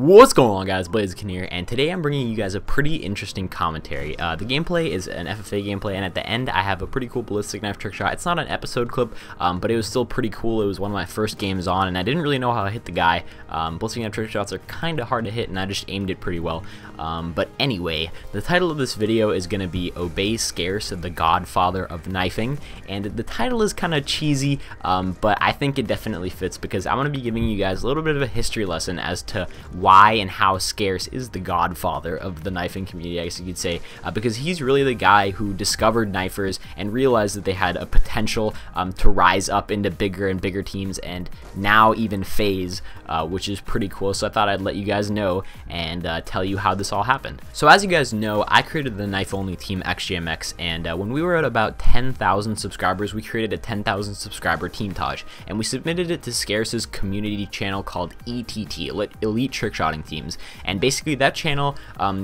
What's going on, guys? Blaziken here, and today I'm bringing you guys a pretty interesting commentary. The gameplay is an FFA gameplay, and at the end I have a pretty cool ballistic knife trick shot. It's not an episode clip, but it was still pretty cool. It was one of my first games on, and I didn't really know how to hit the guy. Ballistic knife trick shots are kind of hard to hit, and I just aimed it pretty well. But anyway, the title of this video is going to be Obey Scarce, the Godfather of Knifing, and the title is kind of cheesy, but I think it definitely fits because I'm going to be giving you guys a little bit of a history lesson as to why and how Scarce is the godfather of the knifing community, I guess you could say, because he's really the guy who discovered knifers and realized that they had a potential to rise up into bigger and bigger teams, and now even FaZe, which is pretty cool. So I thought I'd let you guys know and tell you how this all happened. So as you guys know, I created the knife only team XGMX, and when we were at about 10,000 subscribers, we created a 10,000 subscriber team Taj, and we submitted it to Scarce's community channel called ETT, Elite Trickshotting Teams. And basically that channel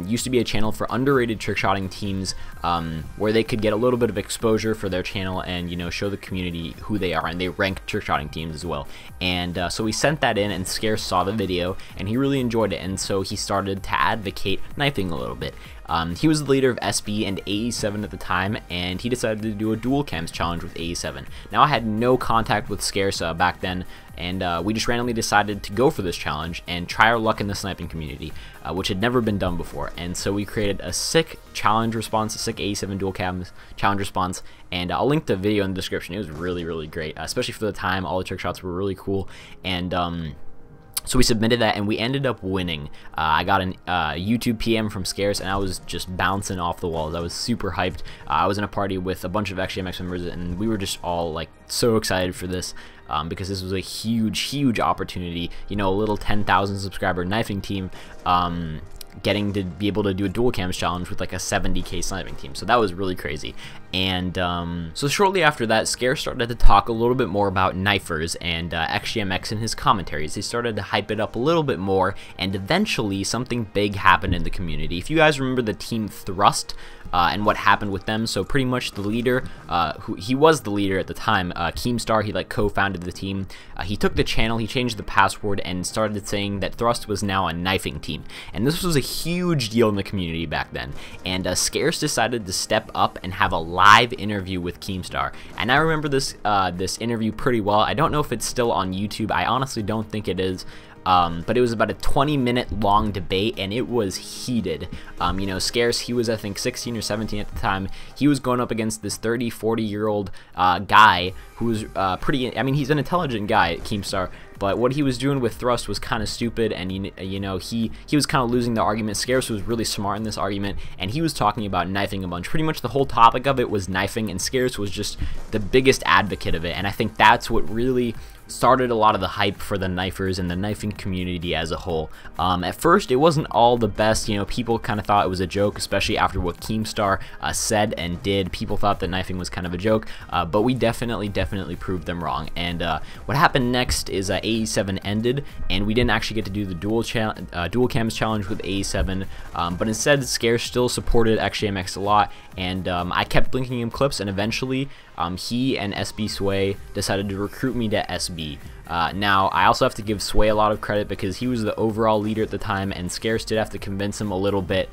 used to be a channel for underrated trickshotting teams, where they could get a little bit of exposure for their channel and, you know, show the community who they are, and they rank trickshotting teams as well. And so we sent that in, and Scarce saw the video and he really enjoyed it, and so he started to advocate knifing a little bit. He was the leader of SB and AE7 at the time, and he decided to do a dual cams challenge with AE7. Now, I had no contact with Scarce back then, and we just randomly decided to go for this challenge and try our luck in the sniping community, which had never been done before. And so we created a sick challenge response, a sick AE7 dual cams challenge response, and I'll link the video in the description. It was really, really great, especially for the time. All the trick shots were really cool, and so we submitted that and we ended up winning. I got a YouTube PM from Scarce, and I was just bouncing off the walls. I was super hyped. I was in a party with a bunch of XGMX members, and we were just all like so excited for this, because this was a huge opportunity. You know, a little 10,000 subscriber knifing team getting to be able to do a dual cams challenge with like a 70k sniping team. So that was really crazy. And so shortly after that, Scarce started to talk a little bit more about knifers and XGMX in his commentaries. He started to hype it up a little bit more, and eventually something big happened in the community. If you guys remember the team Thrust and what happened with them, so pretty much the leader, he was the leader at the time, Keemstar, he like co-founded the team. He took the channel, he changed the password, and started saying that Thrust was now a knifing team. And this was a huge deal in the community back then. And Scarce decided to step up and have a live interview with Keemstar. And I remember this this interview pretty well. I don't know if it's still on YouTube. I honestly don't think it is. But it was about a 20-minute long debate, and it was heated. You know, Scarce, he was I think 16 or 17 at the time. He was going up against this 30-40-year-old guy who was pretty, I mean, he's an intelligent guy, Keemstar, but what he was doing with Thrust was kind of stupid, and you know, he was kind of losing the argument. Scarce was really smart in this argument, and he was talking about knifing a bunch. Pretty much the whole topic of it was knifing, and Scarce was just the biggest advocate of it, and I think that's what really started a lot of the hype for the knifers and the knifing community as a whole. At first, it wasn't all the best. You know, people kind of thought it was a joke, especially after what Keemstar said and did. People thought that knifing was kind of a joke, but we definitely proved them wrong. And what happened next is AE7 ended, and we didn't actually get to do the dual cams challenge with AE7, but instead Scarce still supported XGMX a lot, and I kept linking him clips, and eventually he and SB Sway decided to recruit me to SB. Now, I also have to give Sway a lot of credit because he was the overall leader at the time, and Scarce did have to convince him a little bit.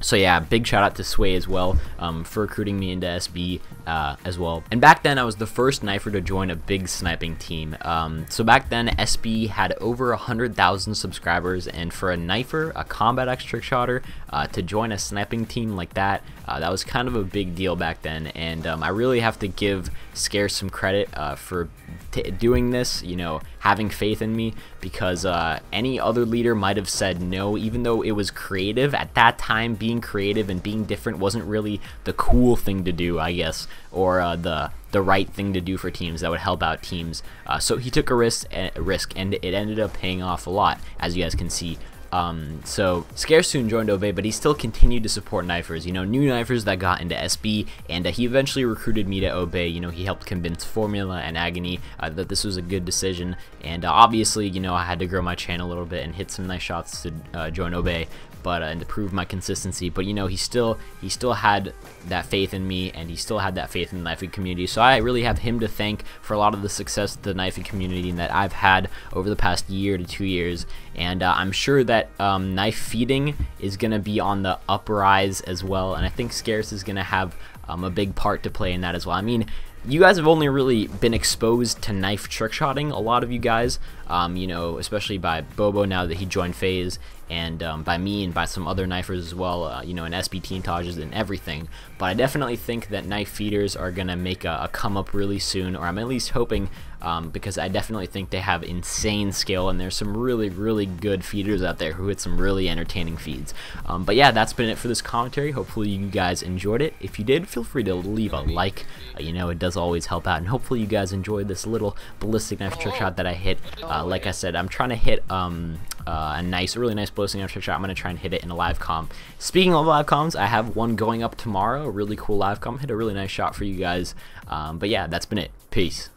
So yeah, big shout out to Sway as well for recruiting me into SB as well. And back then, I was the first knifer to join a big sniping team. So back then, SB had over 100,000 subscribers, and for a knifer, a Combat X trick shotter, to join a sniping team like that, that was kind of a big deal back then. And I really have to give Scarce some credit for doing this, you know, having faith in me, because any other leader might have said no, even though it was creative at that time. Being creative and being different wasn't really the cool thing to do, I guess, or the right thing to do for teams that would help out teams. So he took a risk, and it ended up paying off a lot, as you guys can see. So Scarce soon joined Obey, but he still continued to support knifers, you know, new knifers that got into SB, and he eventually recruited me to Obey. You know, he helped convince Formula and Agony that this was a good decision, and obviously, you know, I had to grow my channel a little bit and hit some nice shots to join Obey, and to prove my consistency. But you know, he still had that faith in me, and he still had that faith in the knifing community. So I really have him to thank for a lot of the success of the knifing community that I've had over the past year to 2 years. And I'm sure that knife feeding is going to be on the uprise as well, and I think Scarce is going to have a big part to play in that as well. I mean, you guys have only really been exposed to knife trickshotting, a lot of you guys, you know, especially by Bobo now that he joined FaZe, and by me and by some other knifers as well, you know, and SBT Tajs and everything. But I definitely think that knife feeders are going to make a come up really soon, or I'm at least hoping, because I definitely think they have insane skill, and there's some really good feeders out there who hit some really entertaining feeds. But yeah, that's been it for this commentary. Hopefully you guys enjoyed it. If you did, feel free to leave a like. You know, it does always help out, and hopefully you guys enjoyed this little ballistic knife trick shot that I hit. Like I said, I'm trying to hit a really nice ballistic knife trick shot. I'm going to try and hit it in a live comm. Speaking of live comms, I have one going up tomorrow, a really cool live comm. Hit a really nice shot for you guys. But yeah, that's been it. Peace.